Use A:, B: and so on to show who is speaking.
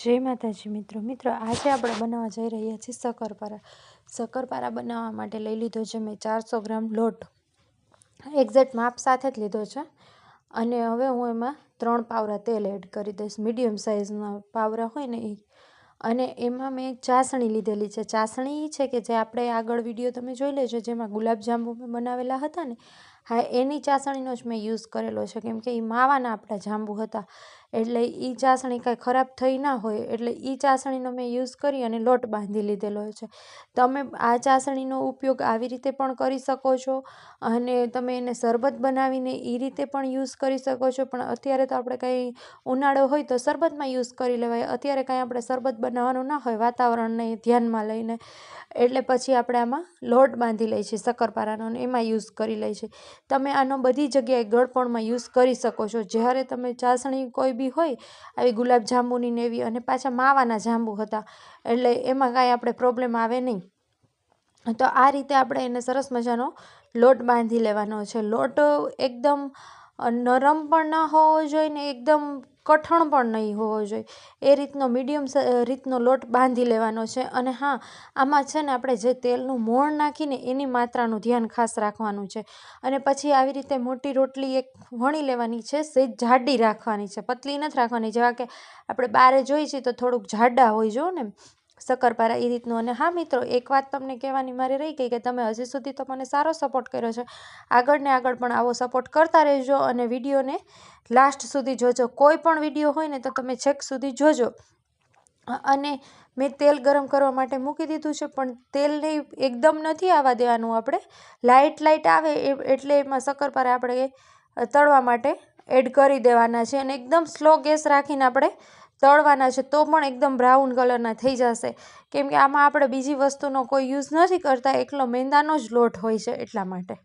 A: જય માતાજી મિત્રો આજે આપણે બનાવવા જઈ રહ્યા છીએ શક્કરપારા બનાવવા માટે લઈ લીધો છે મેં 400 ગ્રામ લોટ એક્ઝેક્ટ માપ સાથે જ લીધો છે અને હવે હું એમાં 3 પાવરા તેલ એડ કરી દઈશ મીડિયમ સાઇઝના પાવરા હોય ને એ અને એમાં મેં ચાસણી લીધેલી છે ચાસણી એ છે કે જે આપણે આગળ વિડીયો તમે જોઈ લેજો જેમાં ગુલાબજાંબુ બનાવેલા હતા ને હા એની ચાસણીનો જ મેં યુઝ કરેલો છે કેમ કે એ માવાના આપણા જાંબુ હતા એટલે એ ચાસણી કાંઈ ખરાબ થઈ ના હોય એટલે એ ચાસણીનો મેં યુઝ કરી અને લોટ બાંધી લીધેલો છે તમે આ ચાસણીનો ઉપયોગ આવી રીતે પણ કરી શકો છો અને તમે એને શરબત બનાવીને એ રીતે પણ યુઝ કરી શકો છો પણ અત્યારે તો આપણે કંઈ ઉનાળો હોય તો શરબતમાં યુઝ કરી લેવાય અત્યારે કાંઈ આપણે શરબત બનાવવાનું ના હોય વાતાવરણને ધ્યાનમાં લઈને એટલે પછી આપણે આમાં લોટ બાંધી લઈએ છીએ શક્કરપારાનો અને એમાં યુઝ કરી લઈએ છીએ તમે આનો બધી જગ્યાએ ગળપણમાં યુઝ કરી શકો છો જ્યારે તમે ચાસણી કોઈ બી હોય આવી ગુલાબજાંબુની ને એવી અને પાછા માવાના જાંબુ હતા એટલે એમાં કાંઈ આપણે પ્રોબ્લેમ આવે નહીં તો આ રીતે આપણે એને સરસ મજાનો લોટ બાંધી લેવાનો છે લોટ એકદમ નરમ પણ ના હોવો જોઈએ ને એકદમ કઠણ પણ નહીં હોવો જોઈએ એ રીતનો મીડિયમ રીતનો લોટ બાંધી લેવાનો છે અને હા આમાં છે ને આપણે જે તેલનું મોણ નાખીને એની માત્રાનું ધ્યાન ખાસ રાખવાનું છે અને પછી આવી રીતે મોટી રોટલી એક વણી લેવાની છે સેજ જાડી રાખવાની છે પતલી નથી રાખવાની જેવા કે આપણે બારે જોઈએ છીએ તો થોડુંક જાડા હોય જો ને શક્કરપારા એ રીતનું અને હા મિત્રો એક વાત તમને કહેવાની મારે રહી ગઈ કે તમે હજી સુધી તો મને સારો સપોર્ટ કર્યો છે આગળ ને આગળ પણ આવો સપોર્ટ કરતા રહેજો અને વિડીયોને લાસ્ટ સુધી જોજો કોઈ પણ વિડીયો હોય ને તો તમે છેક સુધી જોજો અને મેં તેલ ગરમ કરવા માટે મૂકી દીધું છે પણ તેલને એકદમ નથી આવવા દેવાનું આપણે લાઇટ આવે એટલે એમાં શક્કરપારા આપણે તળવા માટે એડ કરી દેવાના છે અને એકદમ સ્લો ગેસ રાખીને આપણે તળવાના છે તો પણ એકદમ બ્રાઉન કલરના થઈ જશે કેમ કે આમાં આપણે બીજી વસ્તુનો કોઈ યુઝ નથી કરતા એકલો મેંદાનો જ લોટ હોય છે એટલા માટે